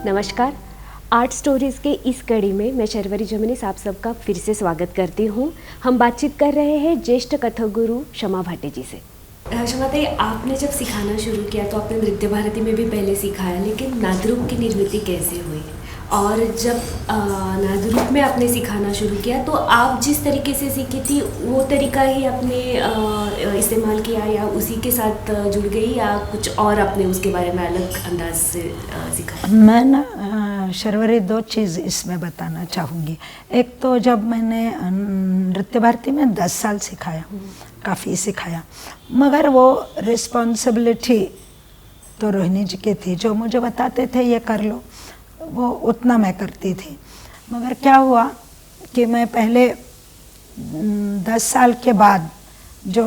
नमस्कार। Art stories के इस कड़ी में मैं शर्वरी जमनीस आप सबका फिर से स्वागत करती हूँ। हम बातचीत कर रहे हैं ज्येष्ठ कथक गुरु शमा भाटे जी से। शमा ताई, आपने जब सिखाना शुरू किया तो आपने नृत्य भारती में भी पहले सिखाया, लेकिन नादरूप की निर्मिति कैसे हुई? और जब नादरूप में आपने सिखाना शुरू किया तो आप जिस तरीके से सीखी थी वो तरीका ही आपने इस्तेमाल किया या उसी के साथ जुड़ गई या कुछ और आपने उसके बारे में अलग अंदाज से सीखा? मैं ना शर्वरी दो चीज़ इसमें बताना चाहूँगी। एक तो जब मैंने नृत्य भारती में 10 साल सिखाया, काफ़ी सिखाया, मगर वो रिस्पॉन्सिबिलिटी तो रोहिणी जी की थी। जो मुझे बताते थे ये कर लो, वो उतना मैं करती थी। मगर क्या हुआ कि मैं पहले 10 साल के बाद जो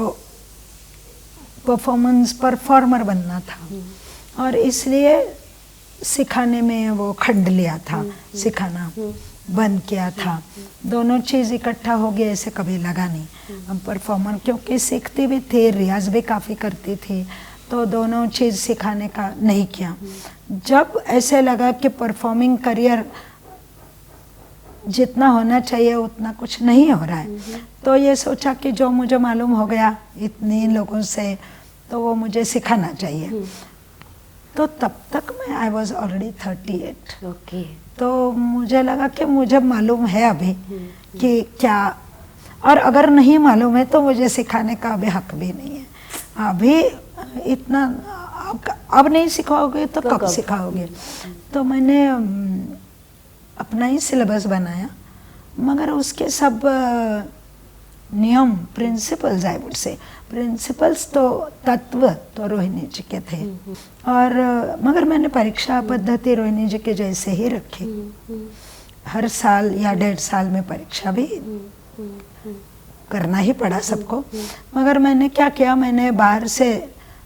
परफॉर्मर बनना था और इसलिए सिखाने में वो खंड लिया था, सिखाना बंद किया था। दोनों चीज़ इकट्ठा हो गया, ऐसे कभी लगा नहीं। हम परफॉर्मर क्योंकि सीखती भी थी, रियाज भी काफ़ी करती थी, तो दोनों चीज़ सिखाने का नहीं किया। जब ऐसे लगा कि परफॉर्मिंग करियर जितना होना चाहिए उतना कुछ नहीं हो रहा है, तो ये सोचा कि जो मुझे मालूम हो गया इतने लोगों से, तो वो मुझे सिखाना चाहिए। तो तब तक मैं आई वॉज ऑलरेडी 38। ओके। तो मुझे लगा कि मुझे मालूम है अभी कि क्या, और अगर नहीं मालूम है तो मुझे सिखाने का अभी हक भी नहीं है। अभी इतना अब नहीं सिखाओगे तो कब सिखाओगे? तो मैंने अपना ही सिलेबस बनाया, मगर उसके सब नियम, principles, I would say principles तो तत्व तो रोहिणी जी के थे, और मगर मैंने परीक्षा पद्धति रोहिणी जी के जैसे ही रखी। हर साल या 1.5 साल में परीक्षा भी करना ही पड़ा सबको। मगर मैंने क्या किया, मैंने बाहर से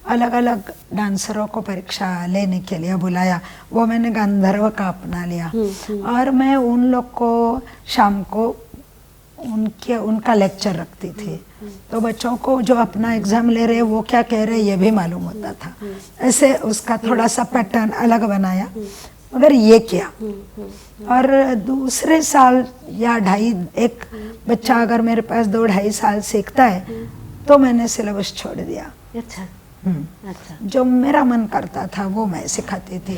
अलग अलग डांसरों को परीक्षा लेने के लिए बुलाया। वो मैंने गांधर्व का अपना लिया, और मैं उन लोग को शाम को उनका लेक्चर रखती थी। तो बच्चों को जो अपना एग्जाम ले रहे वो क्या कह रहे ये भी मालूम होता था। ऐसे उसका थोड़ा सा पैटर्न अलग बनाया, मगर ये किया। और दूसरे साल या एक बच्चा अगर मेरे पास 2-2.5 साल सीखता है तो मैंने सिलेबस छोड़ दिया। अच्छा। अच्छा। जो मेरा मन करता था वो मैं सिखाती थी।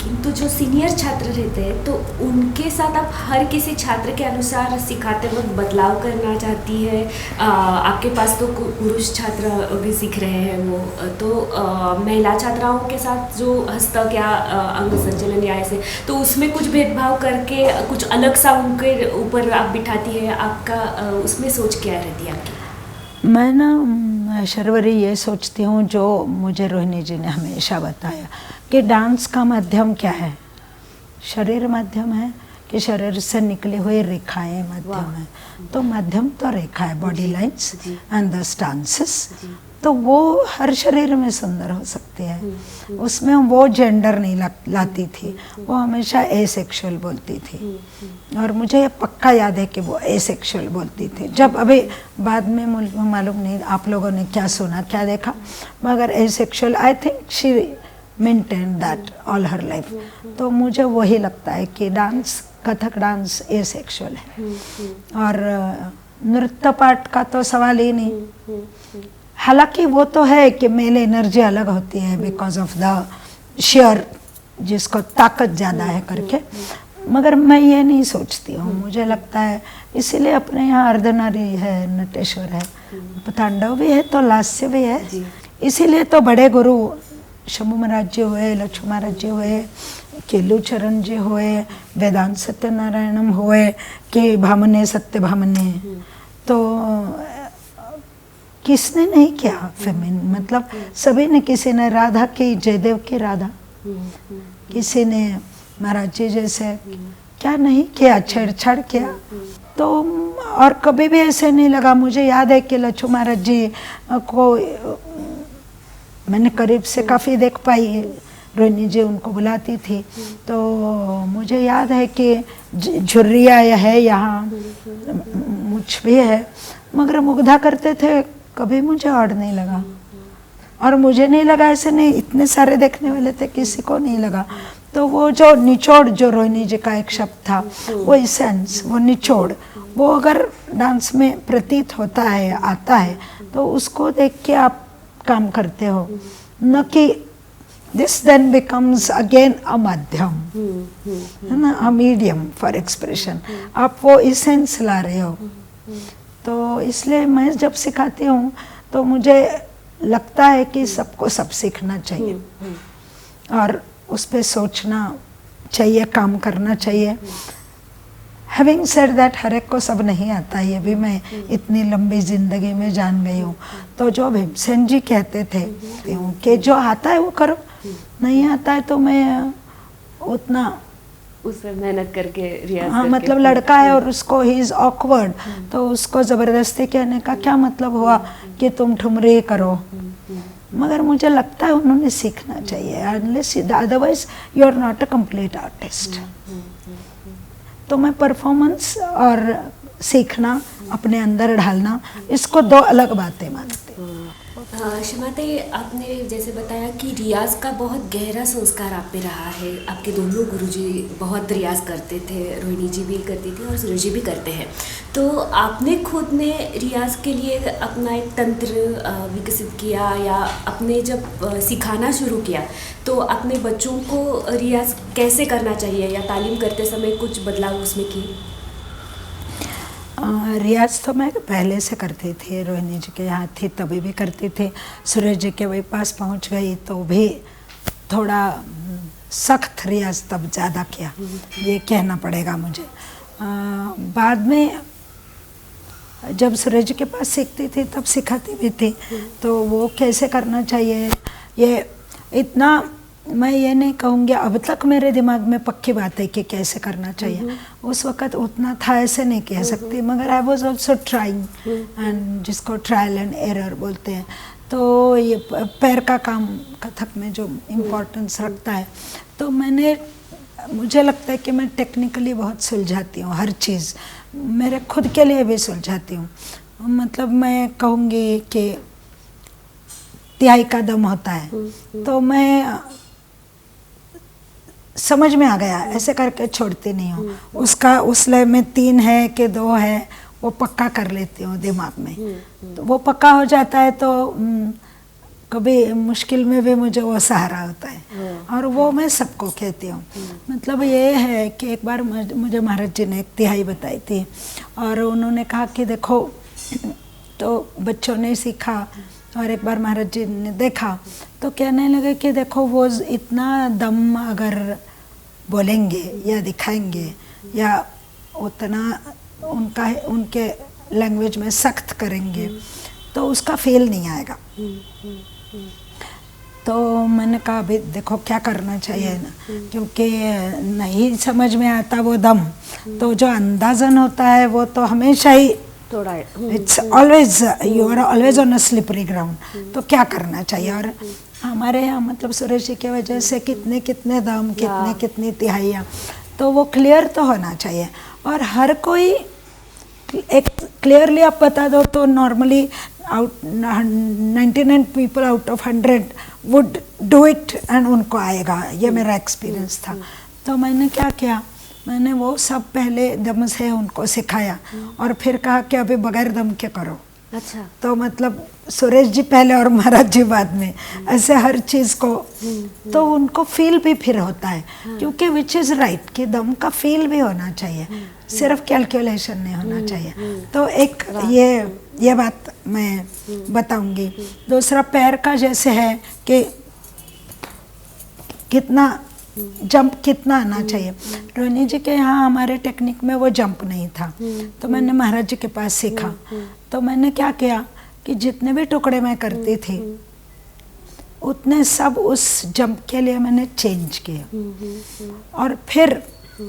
किंतु जो सीनियर छात्र रहते हैं तो उनके साथ आप हर किसी छात्र के अनुसार सिखाते वक्त बदलाव करना चाहती है। आपके पास तो पुरुष छात्र भी सीख रहे हैं, वो तो महिला छात्राओं के साथ जो हस्तक या अंग संचलन या ऐसे, तो उसमें कुछ भेदभाव करके कुछ अलग सा उनके ऊपर आप बिठाती है। आपका उसमें सोच क्या रहती है आपकी? मैं ना शर्वरी ये सोचती हूँ, जो मुझे रोहिणी जी ने हमेशा बताया कि डांस का माध्यम क्या है? शरीर माध्यम है कि शरीर से निकली हुई रेखाएं माध्यम है? तो माध्यम तो रेखा है, body lines and the stances. तो वो हर शरीर में सुंदर हो सकती है। उसमें वो जेंडर नहीं लाती थी, वो हमेशा एसेक्सुअल बोलती थी। और मुझे ये पक्का याद है कि वो एसेक्सुअल बोलती थी। जब अभी बाद में मालूम नहीं आप लोगों ने क्या सुना क्या देखा, मगर asexual, I think she maintain that all her life. तो मुझे वही लगता है कि डांस, कथक डांस एसेक्सुअल है। और नृत्य पाठ का तो सवाल ही नहीं। हालांकि वो तो है कि मेल एनर्जी अलग होती है बिकॉज ऑफ द शेयर, जिसको ताकत ज़्यादा है करके, मगर मैं ये नहीं सोचती हूँ। मुझे लगता है इसीलिए अपने यहाँ अर्धनारी है, नटेश्वर है, तांडव भी है तो लास्य भी है। इसीलिए तो बड़े गुरु शंभू महाराज जी हुए, लक्ष्मण महाराज जी हुए, केलू चरण जी हुए, वेदांत सत्यनारायणम हुए, कि भामने सत्य भामने, तो किसने नहीं किया फेमिन, मतलब सभी ने। किसी ने राधा की, जयदेव की राधा, किसी ने महाराज जी जैसे क्या नहीं किया, छेड़छाड़ किया। तो और कभी भी ऐसे नहीं लगा। मुझे याद है कि लक्ष्मण महाराज जी को मैंने करीब से काफ़ी देख पाई, रोहिणी जी उनको बुलाती थी। तो मुझे याद है कि झुर्रिया है यहाँ, मुझ भी है, मगर मुग्धा करते थे, कभी मुझे ऑड नहीं लगा। और मुझे नहीं लगा, ऐसे नहीं, इतने सारे देखने वाले थे, किसी को नहीं लगा। तो वो जो निचोड़, जो रोहिणी जी का एक शब्द था, वो इसेंस, वो निचोड़, वो अगर डांस में प्रतीत होता है, आता है, तो उसको देख के आप काम करते हो, न कि this then becomes again a माध्यम, है ना, अ मीडियम फॉर एक्सप्रेशन। आप वो इसेंस ला रहे हो। तो इसलिए मैं जब सिखाती हूँ तो मुझे लगता है कि सबको सब सीखना चाहिए और उस पर सोचना चाहिए, काम करना चाहिए। हैविंग सेड दैट, हर एक को सब नहीं आता, ये भी मैं इतनी लंबी जिंदगी में जान गई हूँ। तो जो भीमसेन जी कहते थे कि जो आता है वो करो, नहीं आता है तो मैं उतना उस पर मेहनत करके रियाज हाँ, करके। मतलब लड़का है और उसको ही इज ऑकवर्ड, तो उसको ज़बरदस्ती कहने का क्या मतलब हुआ कि तुम ठुमरी करो। मगर मुझे लगता है उन्होंने सीखना चाहिए, unless otherwise you are not a complete artist. तो मैं परफॉर्मेंस और सीखना, अपने अंदर ढालना, इसको दो अलग बातें मानती हूँ। शमाते, आपने जैसे बताया कि रियाज का बहुत गहरा संस्कार आप पे रहा है। आपके दोनों गुरुजी बहुत रियाज करते थे, रोहिणी जी भी करती थी और सूरज जी भी करते हैं। तो आपने खुद ने रियाज के लिए अपना एक तंत्र विकसित किया, या आपने जब सिखाना शुरू किया तो अपने बच्चों को रियाज कैसे करना चाहिए, या तालीम करते समय कुछ बदलाव उसमें किए? रियाज तो मैं पहले से करती थी, रोहिणी जी के यहाँ थी तभी भी करती थी, सूरज जी के वही पास पहुँच गई तो भी थोड़ा सख्त रियाज तब ज़्यादा किया, ये कहना पड़ेगा मुझे। बाद में जब सूरज जी के पास सीखती थी तब सिखाती भी थी, तो वो कैसे करना चाहिए, ये इतना मैं ये नहीं कहूँगी, अब तक मेरे दिमाग में पक्की बात है कि कैसे करना चाहिए। उस वक़्त उतना था ऐसे नहीं कह सकती, मगर I was also trying, and जिसको ट्रायल एंड एरर बोलते हैं। तो ये पैर का काम कथक में जो इम्पोर्टेंस रखता है, तो मुझे लगता है कि मैं टेक्निकली बहुत सुलझाती हूँ हर चीज़, मेरे खुद के लिए भी सुलझाती हूँ। मतलब मैं कहूँगी कि तिहाई का दम होता है, तो मैं समझ में आ गया, ऐसे करके छोड़ती नहीं हूँ। उसका उस लय में 3 है कि 2 है, वो पक्का कर लेती हूँ दिमाग में। तो वो पक्का हो जाता है तो कभी मुश्किल में भी मुझे वो सहारा होता है, और वो मैं सबको कहती हूँ। मतलब ये है कि एक बार मुझे महाराज जी ने एक तिहाई बताई थी, और उन्होंने कहा कि देखो, तो बच्चों ने सीखा और एक बार महाराज जी ने देखा तो कहने लगे कि देखो, वो इतना दम अगर बोलेंगे या दिखाएंगे या उतना उनके लैंग्वेज में सख्त करेंगे तो उसका फेल नहीं आएगा। तो मैंने कहा अभी देखो क्या करना चाहिए ना, क्योंकि नहीं समझ में आता वो दम, तो जो अंदाज़न होता है वो तो हमेशा ही थोड़ा it's always, you are always on a slippery ground. तो क्या करना चाहिए, और हमारे यहाँ मतलब सुरेश जी की वजह से कितने कितने दम, कितने कितनी तिहाइयाँ, तो वो क्लियर तो होना चाहिए। और हर कोई एक क्लियरली आप बता दो तो normally 99 people out of 100 would do it and उनको आएगा, ये मेरा एक्सपीरियंस था। तो मैंने क्या किया, मैंने वो सब पहले दम से उनको सिखाया और फिर कहा कि अभी बगैर दम के करो। अच्छा। तो मतलब सुरेश जी पहले और महाराज जी बाद में, ऐसे हर चीज़ को तो उनको फील भी फिर होता है, क्योंकि विच इज़ राइट कि दम का फील भी होना चाहिए, सिर्फ कैलकुलेशन नहीं होना चाहिए। तो एक ये बात मैं बताऊंगी। दूसरा पैर का जैसे है कि कितना जंप कितना आना चाहिए। रोहिणी जी के यहाँ हमारे टेक्निक में वो जंप नहीं था, तो मैंने महाराज जी के पास सीखा। तो मैंने क्या किया कि जितने भी टुकड़े मैं करती थी उतने सब उस जंप के लिए मैंने चेंज किया, और फिर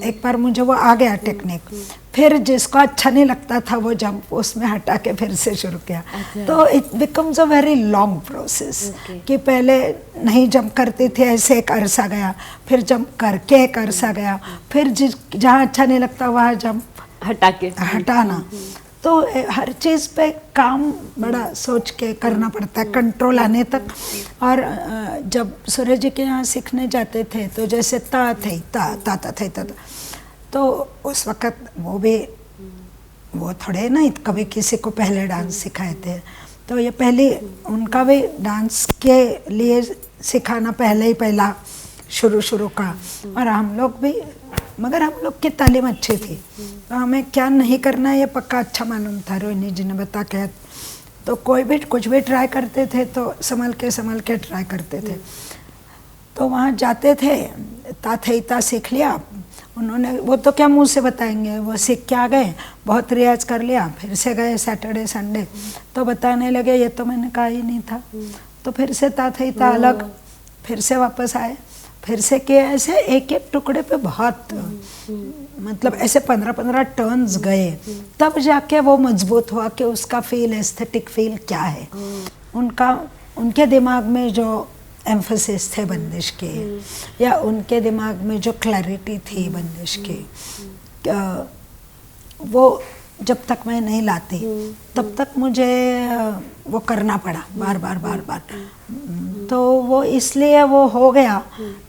एक बार मुझे वो आ गया टेक्निक, फिर जिसको अच्छा नहीं लगता था वो जंप उसमें हटा के फिर से शुरू किया। तो it becomes a very long process कि पहले नहीं जंप करती थी, ऐसे एक अरसा गया, फिर जंप करके एक अरसा गया, फिर जहाँ अच्छा नहीं लगता वहाँ जंप, हटाना। तो हर चीज़ पे काम बड़ा सोच के करना पड़ता है, कंट्रोल आने तक। और जब सूरज जी के यहाँ सीखने जाते थे तो जैसे ता थे ता ता ता थे ता, तो उस वक़्त वो थोड़े ना कभी किसी को पहले डांस सिखाए थे, तो ये पहले उनका भी डांस के लिए सिखाना पहला शुरू का। और हम लोग भी, मगर हम लोग की तालीम अच्छी थी, तो हमें क्या नहीं करना है ये पक्का अच्छा मालूम था। रोहिणी जी ने बता के, तो कोई भी कुछ भी ट्राई करते थे तो संभल के ट्राई करते थे। तो वहाँ जाते थे, ता सीख लिया उन्होंने, वो तो क्या मुंह से बताएंगे, वो सीख के आ गए, बहुत रियाज कर लिया, फिर से गए सैटरडे संडे तो बताने लगे ये तो मैंने कहा ही नहीं था। तो फिर से ता अलग, फिर से वापस आए, फिर से किए, ऐसे एक एक टुकड़े पे बहुत मतलब ऐसे 15-15 टर्न्स गए, तब जाके वो मजबूत हुआ कि उसका फील, एस्थेटिक फील क्या है। उनके दिमाग में जो एम्फसिस थे बंदिश के, या उनके दिमाग में जो क्लैरिटी थी बंदिश की, वो जब तक मैं नहीं लाती तब तक मुझे वो करना पड़ा बार। तो वो इसलिए वो हो गया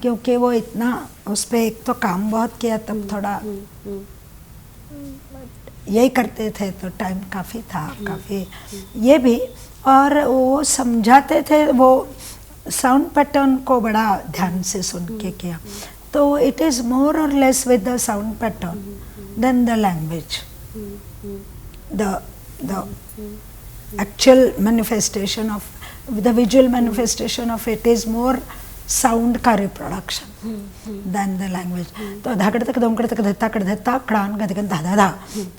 क्योंकि वो इतना उस पर एक तो काम बहुत किया, तब थोड़ा यही करते थे तो टाइम काफ़ी था, काफ़ी ये भी। और वो समझाते थे, वो साउंड पैटर्न को बड़ा ध्यान से सुन के किया, तो इट इज़ मोर और less with the sound pattern then the language. The actual manifestation of the visual manifestation of it is more sound का reproduction than the language। तो धाकड़ तक धमकड़ तक धत्ता कड़ धत्ता कड़ान गदगन धाधा धा,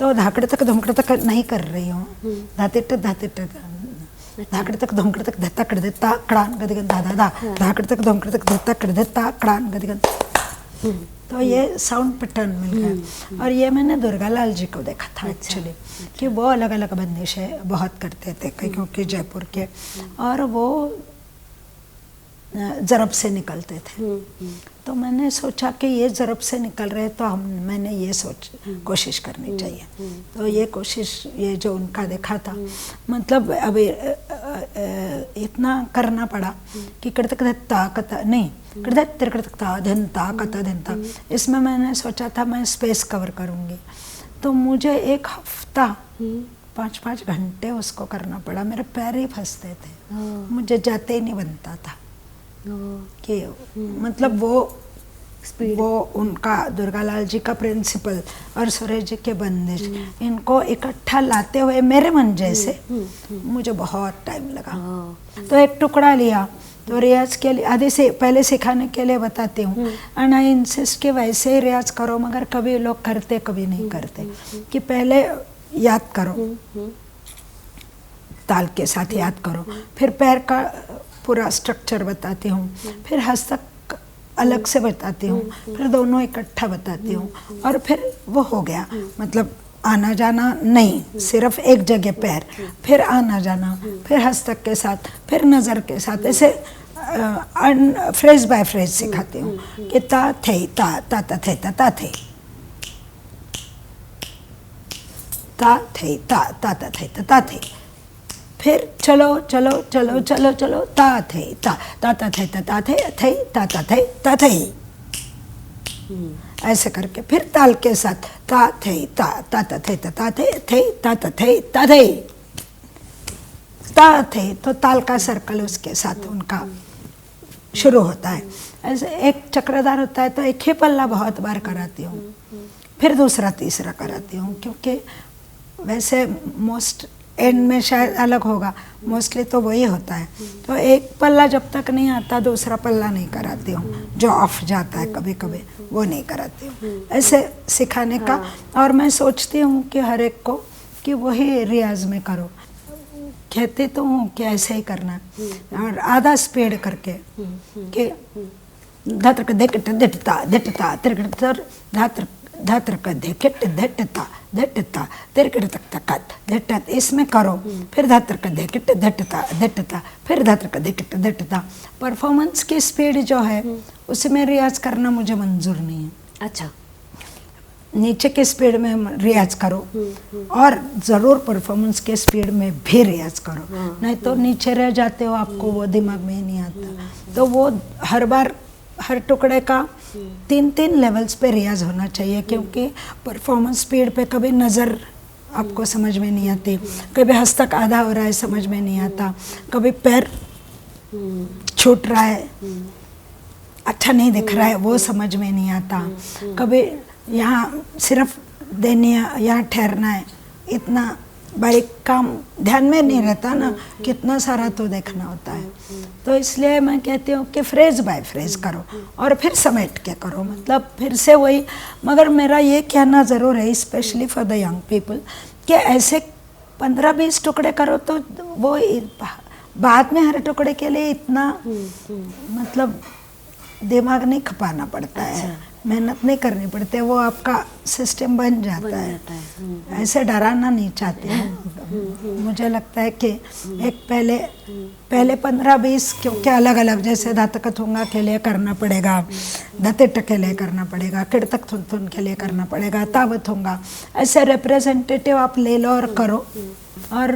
तो धाकड़ तक धमकड़ तक नहीं कर रही हूँ, धातिट धाकड़ तक धमकड़ तक धत्ता कड़ धत्ता कड़ान गदगन धाधा धा, धाकड़ तक धमकड़ तक धत्ता कड़ धत्ता कड़ान गदगन। तो ये साउंड पैटर्न मिल गया। और ये मैंने दुर्गालाल जी को देखा था एक्चुअली, कि वो अलग अलग बंदिशें बहुत करते थे क्योंकि जयपुर के, और वो ज़रब से निकलते थे। तो मैंने सोचा कि ये ज़रब से निकल रहे तो मैंने ये कोशिश करनी चाहिए। तो ये कोशिश, ये जो उनका देखा था, मतलब अभी इतना करना पड़ा कि कड़तक धत्ता कता नहीं, कड़तक तिरकड़तकता धनता कता धनता, इसमें मैंने सोचा था मैं स्पेस कवर करूँगी। तो मुझे 1 हफ्ता 5-5 घंटे उसको करना पड़ा, मेरे पैर ही फंसते थे, मुझे जाते ही नहीं बनता था कि मतलब वो उनका दुर्गालाल जी का प्रिंसिपल और सुरेश जी के बंदिश, इनको इकट्ठा लाते हुए मेरे मन जैसे मुझे बहुत टाइम लगा। तो एक टुकड़ा लिया, तो रियाज के लिए आधे से पहले सिखाने के लिए बताती हूँ, एंड आई इंसिस्ट कि वैसे ही रियाज करो, मगर कभी लोग करते कभी नहीं करते, कि पहले याद करो, ताल के साथ याद करो, फिर पैर का पूरा स्ट्रक्चर बताती हूँ, फिर हस्तक अलग से बताती हूँ, फिर दोनों इकट्ठा बताती हूँ, और फिर वो हो गया। मतलब आना जाना नहीं, सिर्फ एक जगह पैर, फिर आना जाना, फिर हस्तक के साथ, फिर नज़र के साथ, ऐसे फ्रेज बाय फ्रेज सिखाती हूँ कि ता थे ता ता ता थे ता ता थे, ता थे ता ता ता थे ता ता थे, फिर चलो चलो चलो चलो चलो ता थे ता ता ता थे ता थे थे ता ता थे ता थे, ऐसे करके फिर ताल के साथ ता थे ता ता ता थे ता थे थे ता ता थे ता थे, ता थे तो ताल का सर्कल उसके साथ उनका शुरू होता है। ऐसे एक चक्रधार होता है तो एक ही पल्ला बहुत बार कराती हूँ, फिर दूसरा तीसरा कराती हूँ, क्योंकि वैसे मोस्ट एंड में शायद अलग होगा, मोस्टली तो वही होता है। तो एक पल्ला जब तक नहीं आता दूसरा पल्ला नहीं कराती हूँ, जो ऑफ जाता है कभी कभी वो नहीं कराती हूँ, ऐसे सिखाने का। और मैं सोचती हूँ कि हर एक को कि वही रियाज में करो, कहते तो हूँ कि ऐसे ही करना, और आधा स्पीड करके कि धात्र देकट देटता देटता तिरकट धात्र धात्र का देकट देटता देटता तिरकट तक तकत देटत, इसमें करो, फिर धात्र का देकट देटता देटता, फिर धात्र का देकट देटता। परफॉर्मेंस की स्पीड जो है उसमें रियाज करना मुझे मंजूर नहीं है। अच्छा, नीचे के स्पीड में रियाज करो और ज़रूर परफॉर्मेंस के स्पीड में भी रियाज करो, नहीं तो नीचे रह जाते हो, आपको वो दिमाग में ही नहीं आता। तो वो हर बार हर टुकड़े का 3-3 लेवल्स पे रियाज होना चाहिए, क्योंकि परफॉर्मेंस स्पीड पे कभी नज़र आपको समझ में नहीं आती, कभी हस्तक आधा हो रहा है समझ में नहीं आता, कभी पैर छूट रहा है, अच्छा नहीं दिख रहा है वो समझ में नहीं आता, कभी यहाँ सिर्फ देने यहाँ ठहरना है, इतना बारीक काम ध्यान में नहीं रहता ना, कितना सारा तो देखना होता है। तो इसलिए मैं कहती हूँ कि फ्रेज बाय फ्रेज करो और फिर समेट के करो, मतलब फिर से वही। मगर मेरा ये कहना ज़रूर है, specially for the young people, कि ऐसे 15-20 टुकड़े करो तो वो बाद में हर टुकड़े के लिए इतना मतलब दिमाग नहीं खपाना पड़ता है, मेहनत नहीं करनी पड़ती, वो आपका सिस्टम बन जाता है। ऐसे डराना नहीं चाहते हैं। मुझे लगता है कि एक पहले 15-20, क्योंकि अलग अलग, जैसे धातक थुंगा के लिए करना पड़ेगा, धतिट के लिए करना पड़ेगा, किड़तक थुन के लिए करना पड़ेगा, ताव थुंगा, ऐसे रिप्रेजेंटेटिव आप ले लो और करो। और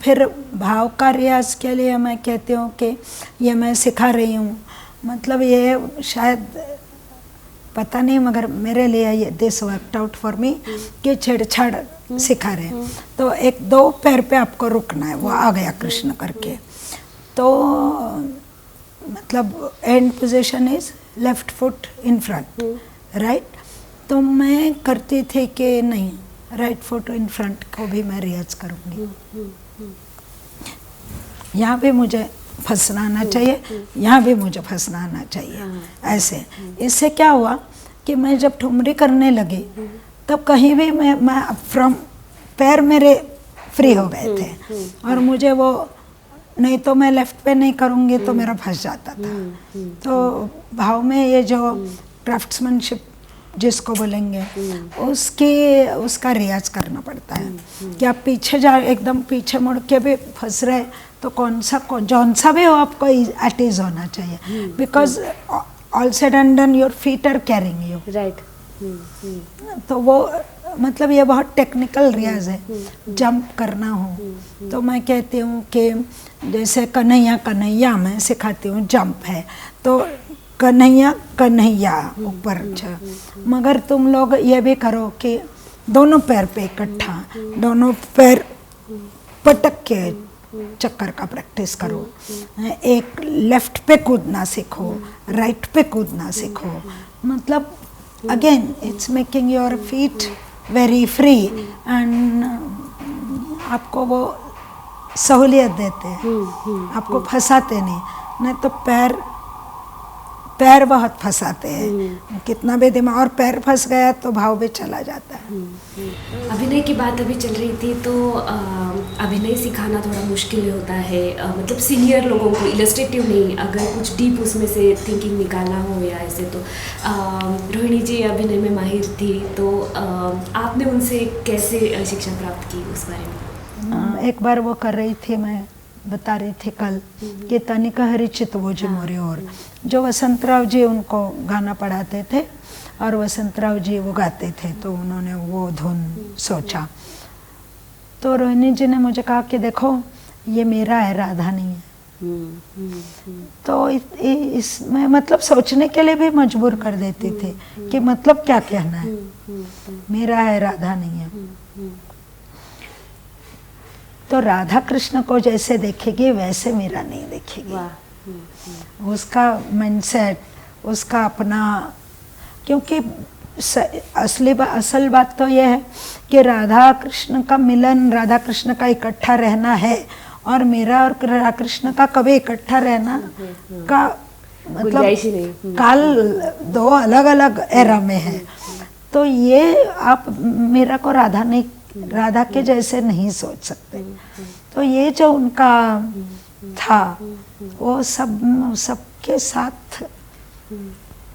फिर भाव का रियाज के लिए मैं कहती हूँ कि ये मैं सिखा रही हूँ, मतलब ये शायद पता नहीं, मगर मेरे लिए ये this worked out for me कि छेड़छाड़ सिखा रहे हैं। तो 1-2 पैर पे आपको रुकना है, वो आ गया कृष्ण करके, तो मतलब and position is left foot in front, right. तो मैं करती थी कि नहीं, राइट फुट इन फ्रंट को भी मैं रियाज करूँगी, यहाँ भी मुझे फंसना आना चाहिए, यहाँ भी मुझे फंसना आना चाहिए, ऐसे। इससे क्या हुआ कि मैं जब ठुमरी करने लगी तब कहीं भी मैं फ्रॉम पैर मेरे फ्री हो गए थे, और मुझे वो नहीं तो मैं लेफ्ट पे नहीं करूँगी तो मेरा फंस जाता था। तो भाव में ये जो क्राफ्ट्समैनशिप जिसको बोलेंगे, उसका रियाज करना पड़ता है कि आप पीछे जा, एकदम पीछे मुड़ के भी फंस रहे तो जौन सा भी हो आपको एट इज होना चाहिए, because all said and done your feet are carrying you, right. तो वो मतलब ये बहुत टेक्निकल रियाज है। जंप करना हो तो मैं कहती हूँ कि जैसे कन्हैया मैं सिखाती हूँ, जंप है तो कन्हैया ऊपर, मगर तुम लोग ये भी करो कि दोनों पैर पे इकट्ठा, दोनों पैर पटक के चक्कर का प्रैक्टिस करो, एक लेफ्ट पे कूदना सीखो, राइट पे कूदना सीखो, मतलब again it's making your feet very free and आपको वो सहूलियत देते हैं, आपको फंसाते नहीं तो पैर बहुत फंसाते हैं, कितना भी दिमाग, और पैर फंस गया तो भाव भी चला जाता है। अभिनय की बात अभी चल रही थी, तो अभिनय सिखाना थोड़ा मुश्किल होता है, मतलब सीनियर लोगों को, इलस्ट्रेटिव नहीं, अगर कुछ डीप उसमें से थिंकिंग निकालना हो या ऐसे। तो रोहिणी जी अभिनय में माहिर थी, तो आपने उनसे कैसे शिक्षा प्राप्त की, उस बारे में? एक बार वो कर रही थी, मैं बता रही थी कल कि तनिका हरिचित वो जी मोरे, और जो वसंतराव जी उनको गाना पढ़ाते थे और वसंतराव जी वो गाते थे, तो उन्होंने वो धुन सोचा। तो रोहिणी जी ने मुझे कहा कि देखो ये मेरा है, राधा नहीं है। तो इसमें मतलब सोचने के लिए भी मजबूर कर देते थे कि मतलब क्या कहना है, मेरा है, राधा नहीं है। तो राधा कृष्ण को जैसे देखेगी वैसे मेरा नहीं देखेगी, उसका माइंडसेट, उसका अपना, क्योंकि असल बात तो यह है कि राधा कृष्ण का मिलन, राधा कृष्ण का इकट्ठा रहना है, और मेरा और राधा कृष्ण का कभी इकट्ठा रहना का मतलब काल दो अलग अलग एरा में है। तो ये आप मेरा को राधा के जैसे नहीं सोच सकते। तो ये जो उनका था वो सबके साथ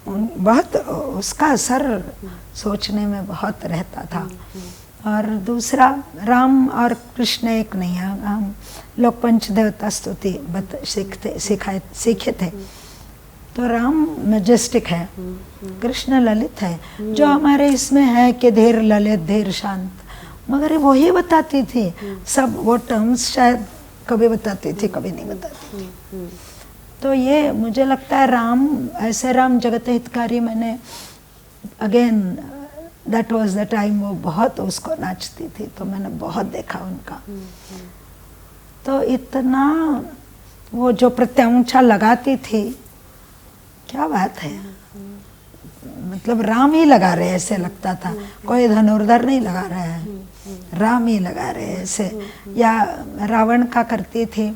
बहुत उसका असर सोचने में बहुत रहता था। और दूसरा, राम और कृष्ण एक नहीं है, हम लोग पंचदेवता स्तुति सीखे थे, तो राम मैजेस्टिक है, कृष्ण ललित है। जो हमारे इसमें है कि धीर ललित धीर शांत, मगर वही बताती थी सब। वो टर्म्स शायद कभी बताती थी, कभी नहीं बताती थी। तो ये मुझे लगता है राम, ऐसे राम जगत हितकारी, मैंने again that was the time वो बहुत उसको नाचती थी, तो मैंने बहुत देखा उनका। तो इतना वो जो प्रत्याऊंचा लगाती थी, क्या बात है, मतलब राम ही लगा रहे ऐसे लगता था, कोई धनुर्धर नहीं लगा रहा है, राम ही लगा रहे ऐसे। या रावण का करती थी।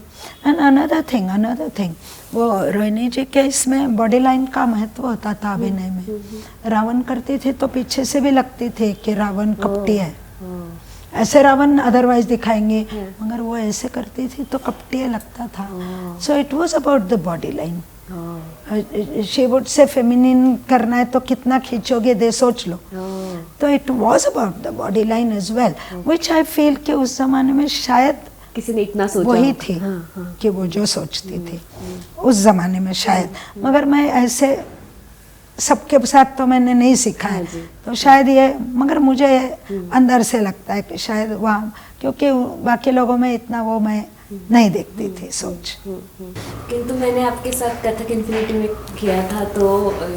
एंड अनदर थिंग, वो रोहिणी जी के इसमें बॉडी लाइन का महत्व होता था अभिनय में। रावण करती थी तो पीछे से भी लगती थी कि रावण कपटी है, ऐसे रावण अदरवाइज दिखाएंगे, मगर वो ऐसे करती थी तो कपटी लगता था। So it was about the body line. She would say feminine करना है तो कितना खींचोगे, दे सोच लो। तो it was about the body line as well, which I feel कि उस जमाने में शायद किसी ने इतना सोचा वही थी कि वो जो सोचती थी उस जमाने में शायद। मगर मैं ऐसे सबके साथ तो मैंने नहीं सीखा है, तो शायद ये, मगर मुझे अंदर से लगता है कि शायद वहाँ, क्योंकि बाकी लोगों में इतना वो मैं नहीं देखती थी सोच। किंतु मैंने आपके साथ कथक इन्फिनिटी में किया था तो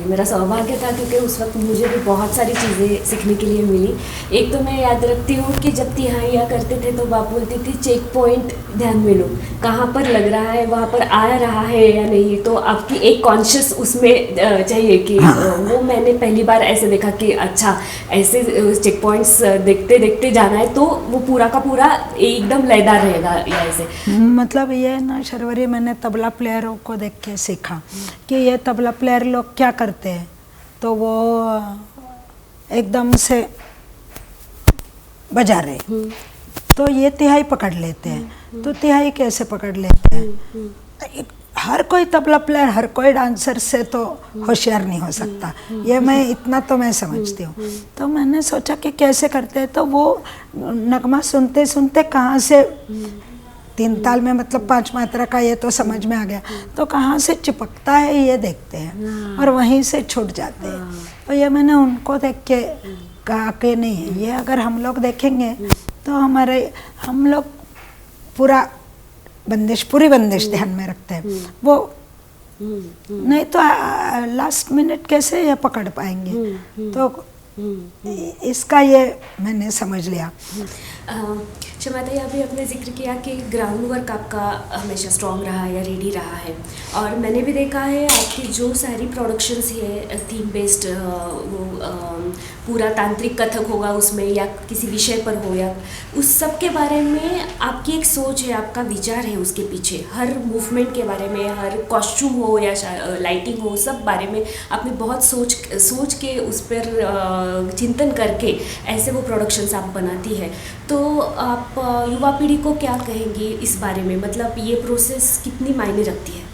मेरा सौभाग्य था, क्योंकि उस वक्त मुझे भी बहुत सारी चीज़ें सीखने के लिए मिली। एक तो मैं याद रखती हूँ कि जब तिहाइया करते थे तो बाप बोलती थी चेक पॉइंट ध्यान में लो, कहाँ पर लग रहा है, वहाँ पर आ रहा है या नहीं। तो आपकी एक कॉन्शियस उसमें चाहिए कि वो मैंने पहली बार ऐसे देखा कि अच्छा ऐसे चेक पॉइंट्स देखते देखते जाना है तो वो पूरा का पूरा एकदम लयदार रहेगा। या ऐसे मतलब ये ना शर्वरी, मैंने तबला प्लेयरों को देख के सीखा कि ये तबला प्लेयर लोग क्या करते हैं, तो वो एकदम से बजा रहे तो ये तिहाई पकड़ लेते हैं। तो तिहाई कैसे पकड़ लेते हैं? हर कोई तबला प्लेयर, हर कोई डांसर से तो होशियार नहीं हो सकता, ये मैं इतना तो मैं समझती हूँ। तो मैंने सोचा कि कैसे करते हैं, तो वो नगमा सुनते सुनते कहाँ से, 3 ताल में मतलब 5 मात्रा का ये तो समझ में आ गया, तो कहाँ से चिपकता है ये देखते हैं और वहीं से छूट जाते हैं। तो ये मैंने उनको देख के कहा कि नहीं, ये अगर हम लोग देखेंगे तो हम लोग पूरी बंदिश ध्यान में रखते हैं, वो नहीं तो लास्ट मिनट कैसे ये पकड़ पाएंगे। तो इसका ये मैंने समझ लिया। शमाता, अभी आपने जिक्र किया कि ग्राउंड वर्क आपका हमेशा स्ट्रॉन्ग रहा या रेडी रहा है, और मैंने भी देखा है आपकी जो सारी प्रोडक्शंस है थीम बेस्ड, वो पूरा तांत्रिक कथक होगा उसमें या किसी विषय पर हो, या उस सब के बारे में आपकी एक सोच है, आपका विचार है उसके पीछे, हर मूवमेंट के बारे में, हर कॉस्ट्यूम हो या लाइटिंग हो, सब बारे में आपने बहुत सोच के उस पर चिंतन करके ऐसे वो प्रोडक्शंस आप बनाती है। तो आप युवा पीढ़ी को क्या कहेंगी इस बारे में, मतलब ये प्रोसेस कितनी मायने रखती है?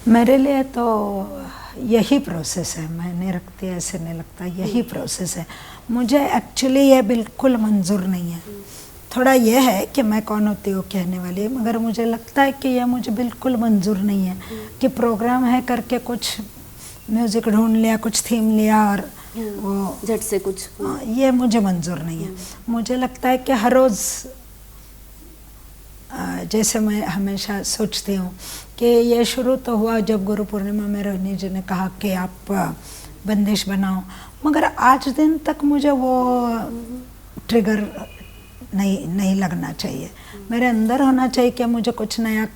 मेरे लिए तो यही प्रोसेस है, मायने रखती है ऐसे नहीं लगता, यही प्रोसेस है। मुझे एक्चुअली ये बिल्कुल मंजूर नहीं है। थोड़ा ये है कि मैं कौन होती हूँ कहने वाली, मगर मुझे लगता है कि यह मुझे बिल्कुल मंजूर नहीं है कि प्रोग्राम है करके कुछ म्यूज़िक ढूंढ लिया, कुछ थीम लिया और वो झट से कुछ, ये मुझे मंजूर नहीं है। मुझे लगता है कि हर रोज़, जैसे मैं हमेशा सोचती हूँ कि ये शुरू तो हुआ जब गुरु पूर्णिमा में रोहिणी जी ने कहा कि आप बंदिश बनाओ, मगर आज दिन तक मुझे वो ट्रिगर नहीं लगना चाहिए। मेरे अंदर होना चाहिए कि मुझे कुछ नया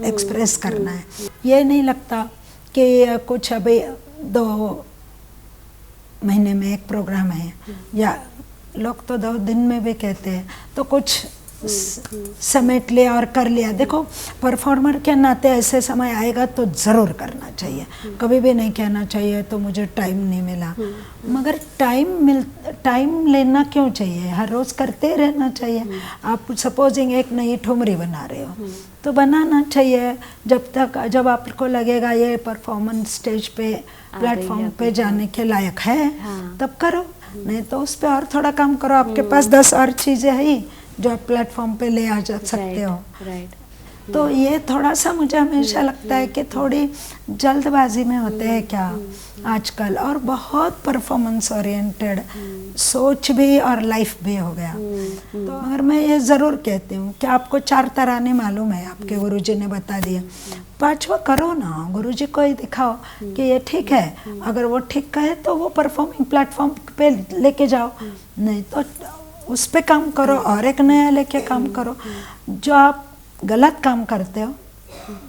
एक्सप्रेस करना है। ये नहीं लगता कि कुछ अभी 2 महीने में एक प्रोग्राम है, या लोग तो 2 दिन में भी कहते हैं, तो कुछ समेट लिया और कर लिया। देखो, परफॉर्मर के नाते ऐसे समय आएगा तो ज़रूर करना चाहिए, कभी भी नहीं कहना चाहिए तो मुझे टाइम नहीं मिला। मगर टाइम लेना क्यों चाहिए, हर रोज़ करते रहना चाहिए। आप सपोजिंग एक नई ठुमरी बना रहे हो तो बनाना चाहिए, जब आपको लगेगा ये परफॉर्मेंस स्टेज पे, प्लेटफॉर्म पे जाने के लायक है, तब करो। नहीं तो उस पर और थोड़ा काम करो, आपके पास 10 और चीज़ें हैं जो आप प्लेटफॉर्म पे ले आ जा सकते हो। तो ये थोड़ा सा मुझे हमेशा लगता है कि थोड़ी जल्दबाजी में होते हैं क्या आजकल, और बहुत परफॉर्मेंस ओरिएंटेड सोच भी और लाइफ भी हो गया। तो मगर मैं ये ज़रूर कहती हूँ कि आपको 4 तराने मालूम है, आपके गुरुजी ने बता दिया, 5वां करो ना, गुरुजी को ही दिखाओ कि ये ठीक है। अगर वो ठीक कहे तो वो परफॉर्मिंग प्लेटफॉर्म पे लेके जाओ, नहीं तो उस पे काम करो और एक नया लेके काम करो। जो आप गलत काम करते हो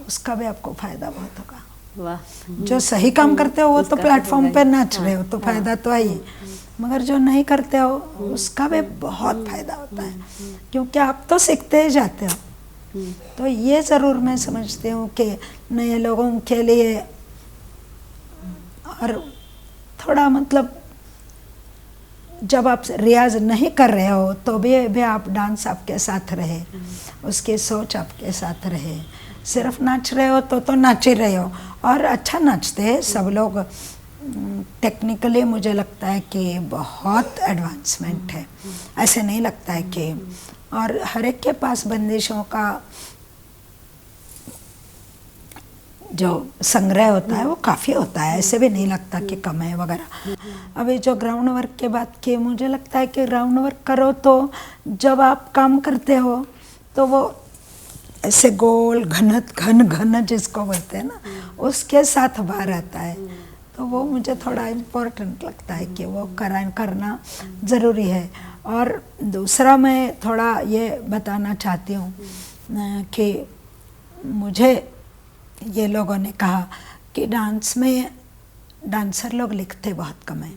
उसका भी आपको फायदा बहुत होगा। वाह। जो सही काम करते हो वो तो प्लेटफॉर्म पे नाच रहे हो तो फायदा तो आई, मगर जो नहीं करते हो उसका भी बहुत फायदा होता है, क्योंकि आप तो सीखते ही जाते हो। तो ये ज़रूर मैं समझती हूँ कि नए लोगों के लिए, और थोड़ा मतलब जब आप रियाज नहीं कर रहे हो तो भी आप डांस आपके साथ रहे, उसकी सोच आपके साथ रहे। सिर्फ नाच रहे हो तो नाच ही रहे हो, और अच्छा नाचते हैं सब लोग। टेक्निकली मुझे लगता है कि बहुत एडवांसमेंट है, ऐसे नहीं लगता है कि, और हर एक के पास बंदिशों का जो संग्रह होता है वो काफ़ी होता है, ऐसे भी नहीं लगता कि कम है वगैरह। अभी जो ग्राउंड वर्क की बात की, मुझे लगता है कि ग्राउंड वर्क करो तो जब आप काम करते हो तो वो ऐसे गोल घन जिसको बोलते हैं ना, उसके साथ बाहर आता है। तो वो मुझे थोड़ा इम्पोर्टेंट लगता है कि वो करना ज़रूरी है। और दूसरा मैं थोड़ा ये बताना चाहती हूँ कि मुझे ये लोगों ने कहा कि डांस में डांसर लोग लिखते बहुत कम है,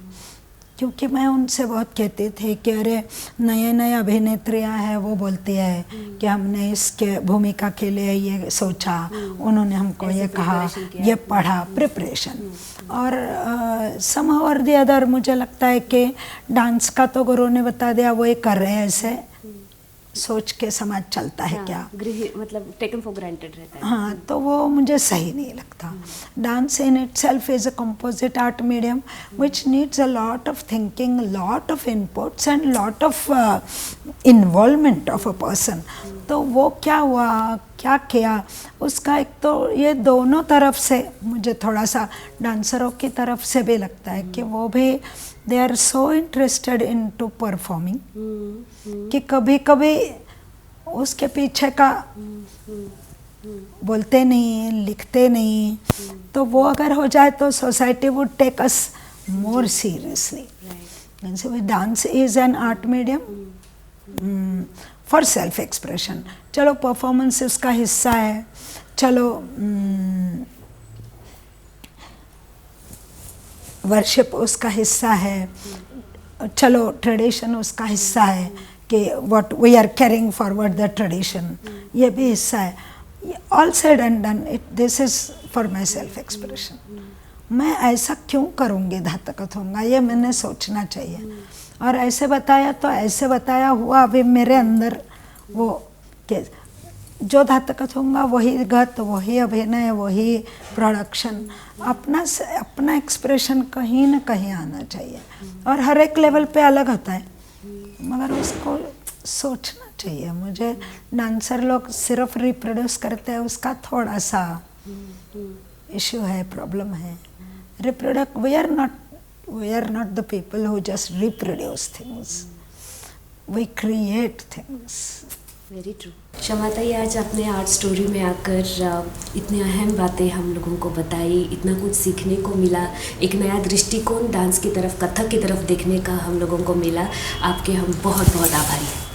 क्योंकि मैं उनसे बहुत कहती थी कि अरे नए अभिनेत्रियाँ हैं, वो बोलती है कि हमने इसके भूमिका के लिए ये सोचा, उन्होंने हमको ये कहा, ये पढ़ा, प्रिपरेशन। और समहाउ और द अदर मुझे लगता है कि डांस का तो गुरु ने बता दिया, वो ये कर रहे हैं, ऐसे सोच के समाज चलता है। क्या मतलब टेकन फॉर ग्रांटेड रहता है। हाँ, तो वो मुझे सही नहीं लगता। Dance in itself is a composite art medium which needs a lot of thinking, lot of inputs and lot of involvement of a person. तो वो क्या हुआ, क्या किया, उसका एक तो ये दोनों तरफ से मुझे थोड़ा सा डांसरों की तरफ से भी लगता है कि वो भी they are so interested in to performing कि कभी कभी उसके पीछे का बोलते नहीं, लिखते नहीं, तो वो अगर हो जाए तो society would take us more seriously. Dance is an art medium for self expression. चलो परफॉर्मेंस उसका हिस्सा है, चलो वर्शिप उसका हिस्सा है, चलो ट्रेडिशन उसका हिस्सा है कि what we are carrying forward the tradition, ये भी हिस्सा है। All said and done, this is for my self expression. मैं ऐसा क्यों करूँगी, धातकथ होगा, ये मैंने सोचना चाहिए। और ऐसे बताया तो ऐसे बताया हुआ, अभी मेरे अंदर वो कि जो धातकथ होगा वही गत, वही अभिनय, वही प्रोडक्शन, अपना एक्सप्रेशन कहीं ना कहीं आना चाहिए। और हर एक लेवल पे अलग होता है, मगर उसको सोचना चाहिए। मुझे डांसर लोग सिर्फ रिप्रोड्यूस करते हैं, उसका थोड़ा सा इशू है, प्रॉब्लम है। Reproduct we are not the people who just reproduce things, we create things. Very true. क्षमाताई, आज आपने आर्ट स्टोरी में आकर इतनी अहम बातें हम लोगों को बताई, इतना कुछ सीखने को मिला, एक नया दृष्टिकोण डांस की तरफ, कथक की तरफ देखने का हम लोगों को मिला। आपके हम बहुत बहुत आभारी हैं।